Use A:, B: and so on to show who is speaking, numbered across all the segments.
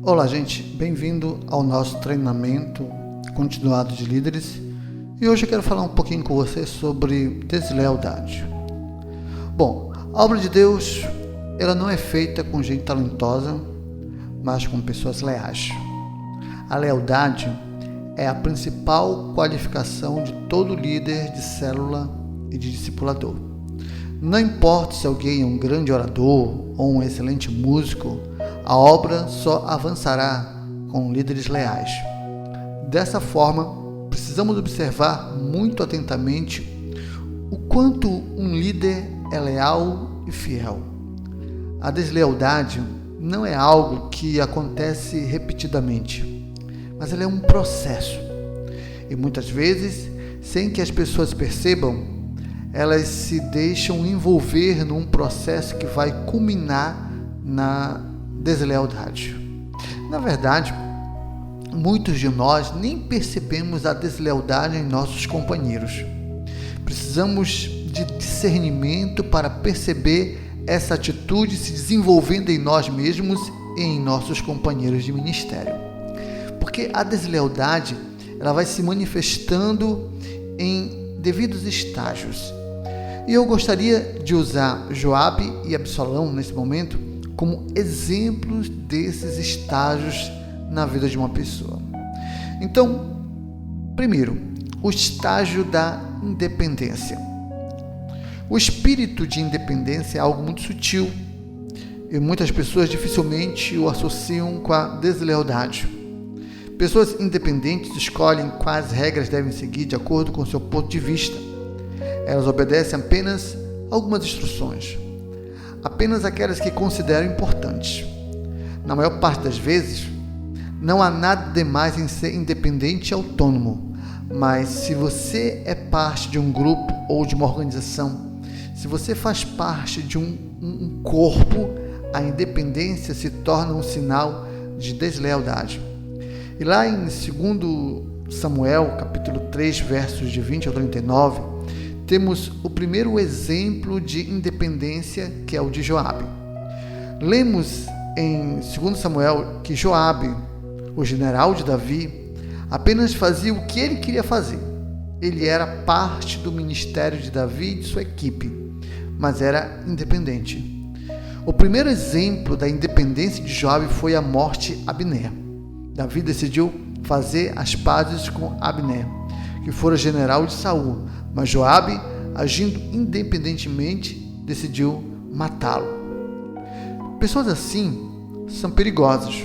A: Olá, gente, bem-vindo ao nosso treinamento continuado de líderes e hoje eu quero falar um pouquinho com você sobre deslealdade. Bom, a obra de Deus ela não é feita com gente talentosa, mas com pessoas leais. A lealdade é a principal qualificação de todo líder de célula e de discipulador. Não importa se alguém é um grande orador ou um excelente músico, a obra só avançará com líderes leais. Dessa forma, precisamos observar muito atentamente o quanto um líder é leal e fiel. A deslealdade não é algo que acontece repetidamente, mas ela é um processo. E muitas vezes, sem que as pessoas percebam, elas se deixam envolver num processo que vai culminar na deslealdade. Na verdade, muitos de nós nem percebemos a deslealdade em nossos companheiros. Precisamos de discernimento para perceber essa atitude se desenvolvendo em nós mesmos e em nossos companheiros de ministério. Porque a deslealdade ela vai se manifestando em devidos estágios. E eu gostaria de usar Joabe e Absalão nesse momento como exemplos desses estágios na vida de uma pessoa. Então, primeiro, o estágio da independência. O espírito de independência é algo muito sutil e muitas pessoas dificilmente o associam com a deslealdade. Pessoas independentes escolhem quais regras devem seguir de acordo com seu ponto de vista. Elas obedecem apenas algumas instruções, apenas aquelas que consideram importantes. Na maior parte das vezes, não há nada demais em ser independente e autônomo, mas se você é parte de um grupo ou de uma organização, se você faz parte de um corpo, a independência se torna um sinal de deslealdade. E lá em 2 Samuel, capítulo 3, versos de 20 a 39, temos o primeiro exemplo de independência, que é o de Joabe. Lemos em 2 Samuel que Joabe, o general de Davi, apenas fazia o que ele queria fazer. Ele era parte do ministério de Davi e de sua equipe, mas era independente. O primeiro exemplo da independência de Joabe foi a morte de Abner. Davi decidiu fazer as pazes com Abner, que fora general de Saul, mas Joabe, agindo independentemente, decidiu matá-lo. Pessoas assim são perigosas.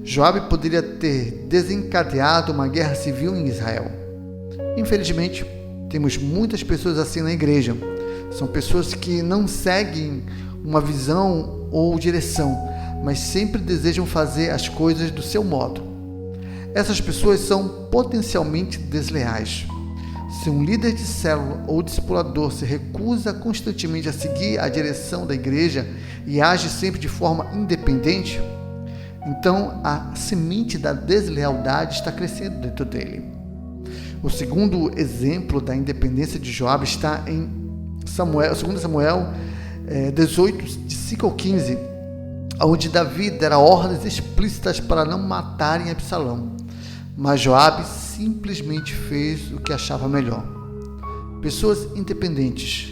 A: Joabe poderia ter desencadeado uma guerra civil em Israel. Infelizmente, temos muitas pessoas assim na igreja. São pessoas que não seguem uma visão ou direção, mas sempre desejam fazer as coisas do seu modo. Essas pessoas são potencialmente desleais. Se um líder de célula ou discipulador se recusa constantemente a seguir a direção da igreja e age sempre de forma independente, então a semente da deslealdade está crescendo dentro dele. O segundo exemplo da independência de Joabe está em 2 Samuel 18, de 5 ao 15, onde Davi dera ordens explícitas para não matarem Absalão. Mas Joabe simplesmente fez o que achava melhor. Pessoas independentes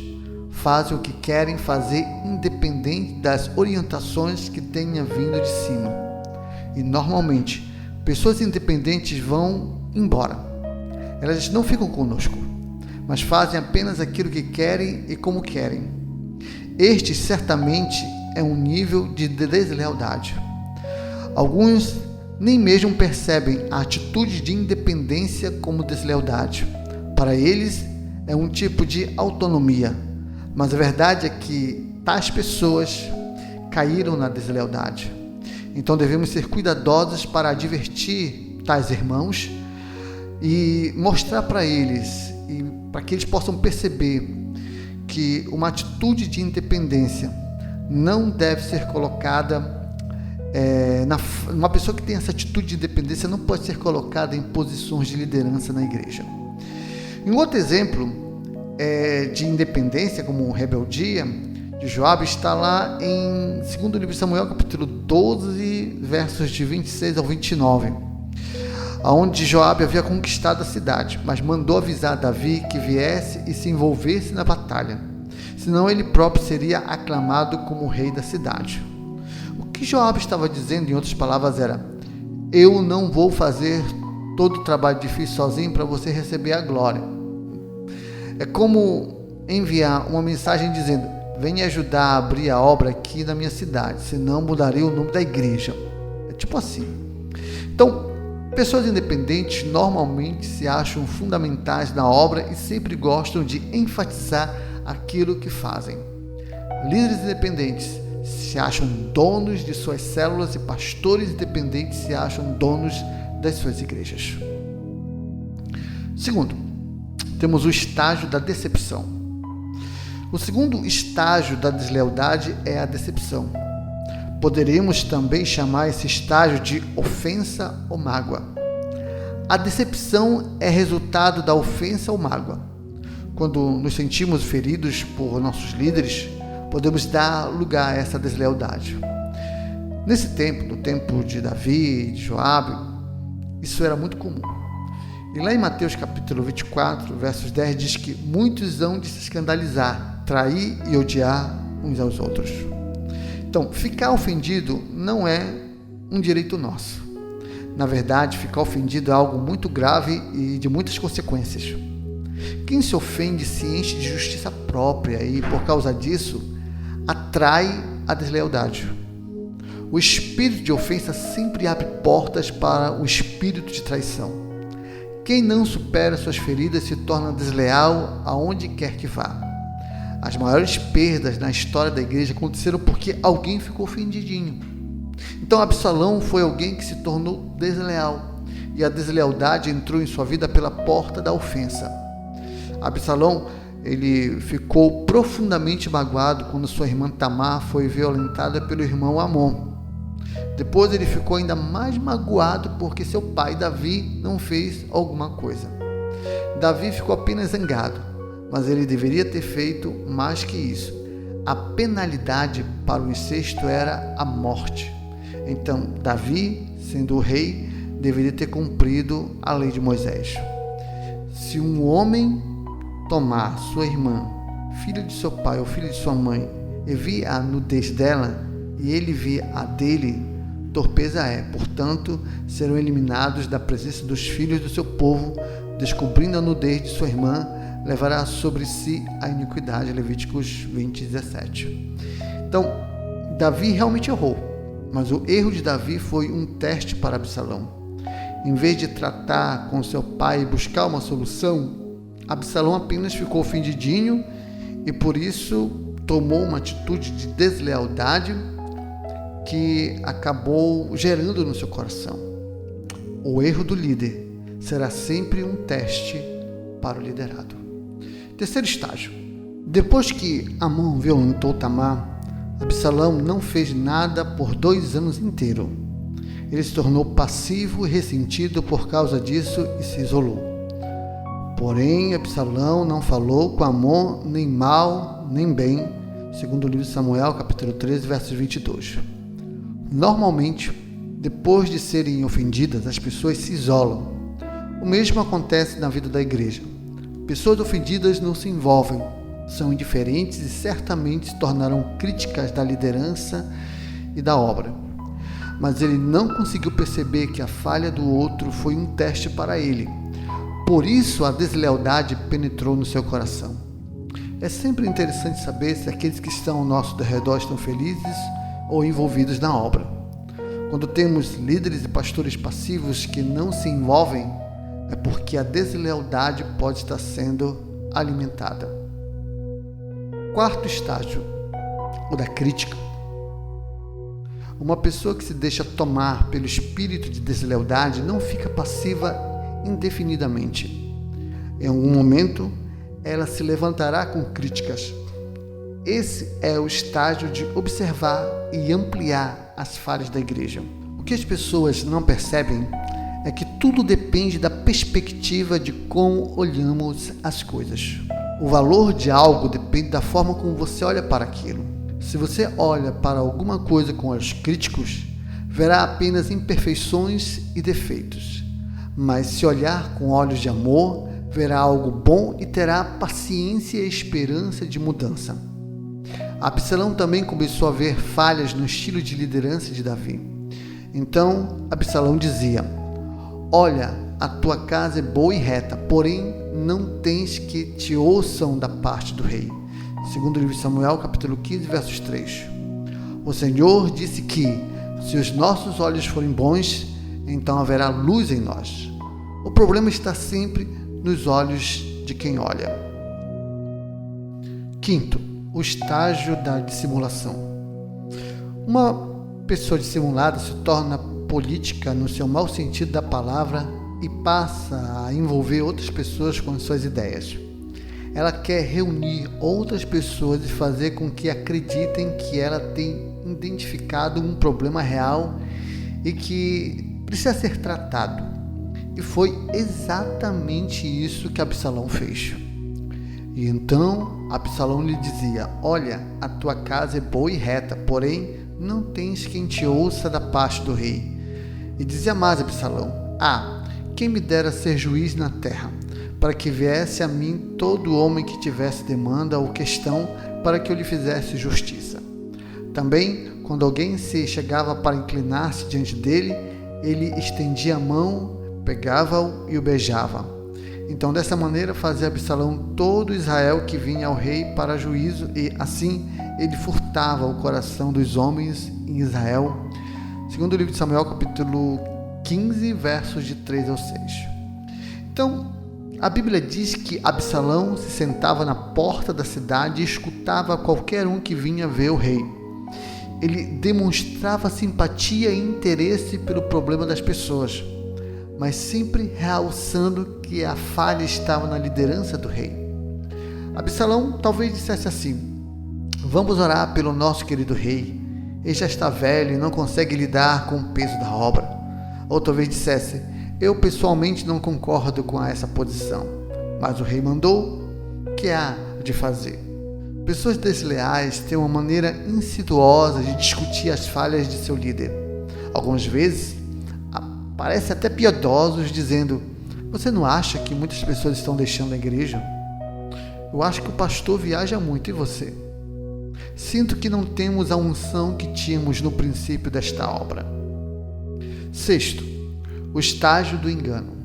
A: fazem o que querem fazer independente das orientações que tenham vindo de cima. E normalmente, pessoas independentes vão embora. Elas não ficam conosco, mas fazem apenas aquilo que querem e como querem. Este certamente é um nível de deslealdade. Alguns nem mesmo percebem a atitude de independência como deslealdade. Para eles, é um tipo de autonomia. Mas a verdade é que tais pessoas caíram na deslealdade. Então devemos ser cuidadosos para advertir tais irmãos e mostrar para eles, e para que eles possam perceber que uma atitude de independência não deve ser colocada uma pessoa que tem essa atitude de independência não pode ser colocada em posições de liderança na igreja. Um outro exemplo de independência, como rebeldia, de Joabe está lá em 2º livro de Samuel, capítulo 12, versos de 26 ao 29, onde Joabe havia conquistado a cidade, mas mandou avisar Davi que viesse e se envolvesse na batalha, senão ele próprio seria aclamado como rei da cidade. O que Joabe estava dizendo, em outras palavras, era: eu não vou fazer todo o trabalho difícil sozinho para você receber a glória. É como enviar uma mensagem dizendo: venha ajudar a abrir a obra aqui na minha cidade, senão mudarei o nome da igreja. É tipo assim. Então, pessoas independentes normalmente se acham fundamentais na obra e sempre gostam de enfatizar aquilo que fazem. Líderes independentes se acham donos de suas células e pastores independentes se acham donos das suas igrejas. Segundo, temos o estágio da decepção. O segundo estágio da deslealdade é a decepção. Poderíamos também chamar esse estágio de ofensa ou mágoa. A decepção é resultado da ofensa ou mágoa. Quando nos sentimos feridos por nossos líderes, podemos dar lugar a essa deslealdade. Nesse tempo, no tempo de Davi e de Joabe, isso era muito comum. E lá em Mateus capítulo 24, versos 10, diz que muitos hão de se escandalizar, trair e odiar uns aos outros. Então, ficar ofendido não é um direito nosso. Na verdade, ficar ofendido é algo muito grave e de muitas consequências. Quem se ofende se enche de justiça própria e, por causa disso, atrai a deslealdade. O espírito de ofensa sempre abre portas para o espírito de traição. Quem não supera suas feridas se torna desleal aonde quer que vá. As maiores perdas na história da igreja aconteceram porque alguém ficou ofendidinho. Então Absalão foi alguém que se tornou desleal, e a deslealdade entrou em sua vida pela porta da ofensa. Absalão, ele ficou profundamente magoado quando sua irmã Tamar foi violentada pelo irmão Amon. Depois ele ficou ainda mais magoado porque seu pai Davi não fez alguma coisa. Davi ficou apenas zangado, mas ele deveria ter feito mais que isso. A penalidade para o incesto era a morte. Então Davi, sendo o rei, deveria ter cumprido a lei de Moisés. Se um homem tomar sua irmã, filha de seu pai ou filha de sua mãe, e vir a nudez dela, e ele vir a dele, torpeza é. Portanto, serão eliminados da presença dos filhos do seu povo, descobrindo a nudez de sua irmã, levará sobre si a iniquidade. Levíticos 20, 17. Então, Davi realmente errou, mas o erro de Davi foi um teste para Absalão. Em vez de tratar com seu pai e buscar uma solução, Absalão apenas ficou ofendidinho e por isso tomou uma atitude de deslealdade que acabou gerando no seu coração. O erro do líder será sempre um teste para o liderado. Terceiro estágio. Depois que Amon violentou Tamar, Absalão não fez nada por 2 anos inteiros. Ele se tornou passivo e ressentido por causa disso e se isolou. Porém, Absalão não falou com Amon nem mal nem bem, segundo o livro de Samuel, capítulo 13, versos 22. Normalmente, depois de serem ofendidas, as pessoas se isolam. O mesmo acontece na vida da igreja. Pessoas ofendidas não se envolvem, são indiferentes e certamente se tornarão críticas da liderança e da obra. Mas ele não conseguiu perceber que a falha do outro foi um teste para ele. Por isso a deslealdade penetrou no seu coração. É sempre interessante saber se aqueles que estão ao nosso redor estão felizes ou envolvidos na obra. Quando temos líderes e pastores passivos que não se envolvem, é porque a deslealdade pode estar sendo alimentada. Quarto estágio, o da crítica. Uma pessoa que se deixa tomar pelo espírito de deslealdade não fica passiva indefinidamente. Em algum momento, ela se levantará com críticas. Esse é o estágio de observar e ampliar as falhas da igreja. O que as pessoas não percebem é que tudo depende da perspectiva de como olhamos as coisas. O valor de algo depende da forma como você olha para aquilo. Se você olha para alguma coisa com olhos críticos, verá apenas imperfeições e defeitos. Mas se olhar com olhos de amor, verá algo bom e terá paciência e esperança de mudança. Absalão também começou a ver falhas no estilo de liderança de Davi. Então Absalão dizia: olha, a tua casa é boa e reta, porém não tens que te ouçam da parte do rei. Segundo o livro de Samuel, capítulo 15, versos 3. O Senhor disse que, se os nossos olhos forem bons, então haverá luz em nós. O problema está sempre nos olhos de quem olha. Quinto, o estágio da dissimulação. Uma pessoa dissimulada se torna política no seu mau sentido da palavra e passa a envolver outras pessoas com suas ideias. Ela quer reunir outras pessoas e fazer com que acreditem que ela tem identificado um problema real e que precisa ser tratado. E foi exatamente isso que Absalão fez. E então Absalão lhe dizia: olha, a tua casa é boa e reta, porém não tens quem te ouça da parte do rei. E dizia mais Absalão: quem me dera ser juiz na terra, para que viesse a mim todo homem que tivesse demanda ou questão, para que eu lhe fizesse justiça. Também, quando alguém se chegava para inclinar-se diante dele, ele estendia a mão, pegava-o e o beijava. Então, dessa maneira, fazia Absalão todo Israel que vinha ao rei para juízo, e assim ele furtava o coração dos homens em Israel. Segundo o livro de Samuel, capítulo 15, versos de 3 ao 6. Então, a Bíblia diz que Absalão se sentava na porta da cidade e escutava qualquer um que vinha ver o rei. Ele demonstrava simpatia e interesse pelo problema das pessoas, mas sempre realçando que a falha estava na liderança do rei. Absalão talvez dissesse assim: vamos orar pelo nosso querido rei, ele já está velho e não consegue lidar com o peso da obra. Ou talvez dissesse: eu pessoalmente não concordo com essa posição, mas o rei mandou, o que há de fazer? Pessoas desleais têm uma maneira insidiosa de discutir as falhas de seu líder. Algumas vezes parecem até piedosos, dizendo: você não acha que muitas pessoas estão deixando a igreja? Eu acho que o pastor viaja muito, e você? Sinto que não temos a unção que tínhamos no princípio desta obra. Sexto, o estágio do engano.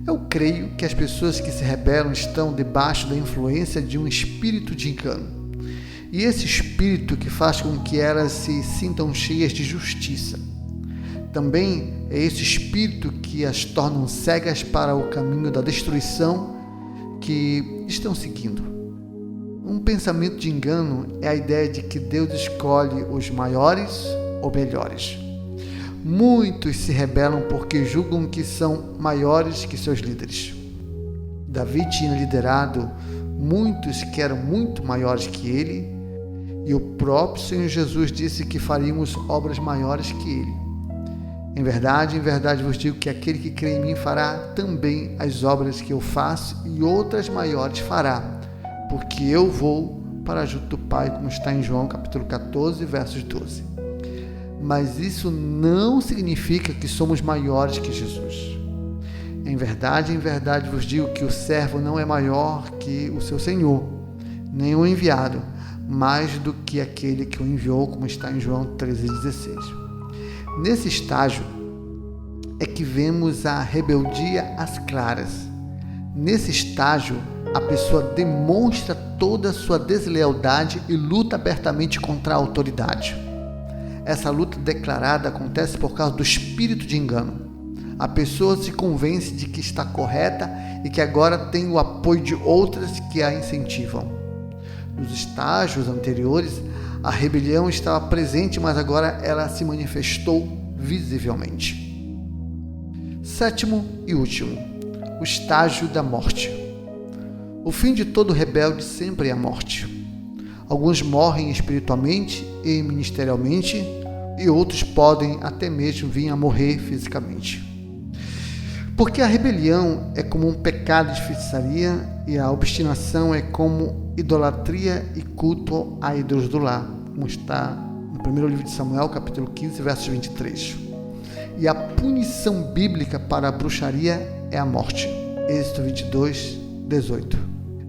A: Eu creio que as pessoas que se rebelam estão debaixo da influência de um espírito de engano. E esse espírito que faz com que elas se sintam cheias de justiça. Também é esse espírito que as torna cegas para o caminho da destruição que estão seguindo. Um pensamento de engano é a ideia de que Deus escolhe os maiores ou melhores. Muitos se rebelam porque julgam que são maiores que seus líderes. Davi tinha liderado muitos que eram muito maiores que ele, e o próprio Senhor Jesus disse que faríamos obras maiores que ele. Em verdade vos digo que aquele que crê em mim fará também as obras que eu faço, e outras maiores fará, porque eu vou para junto do Pai, como está em João capítulo 14, versos 12. Mas isso não significa que somos maiores que Jesus. Em verdade vos digo que o servo não é maior que o seu Senhor, nem o enviado, mais do que aquele que o enviou, como está em João 13,16. Nesse estágio é que vemos a rebeldia às claras. Nesse estágio, a pessoa demonstra toda a sua deslealdade e luta abertamente contra a autoridade. Essa luta declarada acontece por causa do espírito de engano. A pessoa se convence de que está correta e que agora tem o apoio de outras que a incentivam. Nos estágios anteriores, a rebelião estava presente, mas agora ela se manifestou visivelmente. Sétimo e último, o estágio da morte. O fim de todo rebelde sempre é a morte. Alguns morrem espiritualmente e ministerialmente, e outros podem até mesmo vir a morrer fisicamente. Porque a rebelião é como um pecado de feitiçaria, e a obstinação é como idolatria e culto a ídolos do lar, como está no primeiro livro de Samuel, capítulo 15, versos 23. E a punição bíblica para a bruxaria é a morte. Êxodo 22, 18.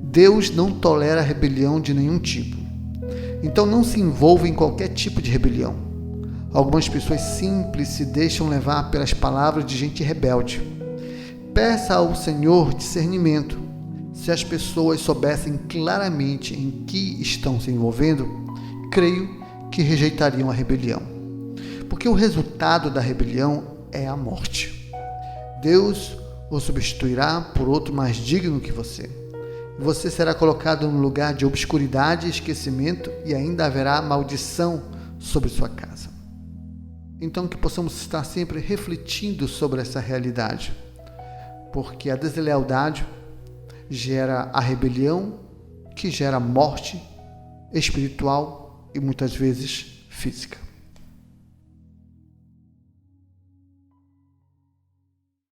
A: Deus não tolera rebelião de nenhum tipo. Então não se envolva em qualquer tipo de rebelião. Algumas pessoas simples se deixam levar pelas palavras de gente rebelde. Peça ao Senhor discernimento. Se as pessoas soubessem claramente em que estão se envolvendo, creio que rejeitariam a rebelião. Porque o resultado da rebelião é a morte. Deus o substituirá por outro mais digno que você. Você será colocado num lugar de obscuridade e esquecimento e ainda haverá maldição sobre sua casa. Então que possamos estar sempre refletindo sobre essa realidade, porque a deslealdade gera a rebelião, que gera morte espiritual e muitas vezes física.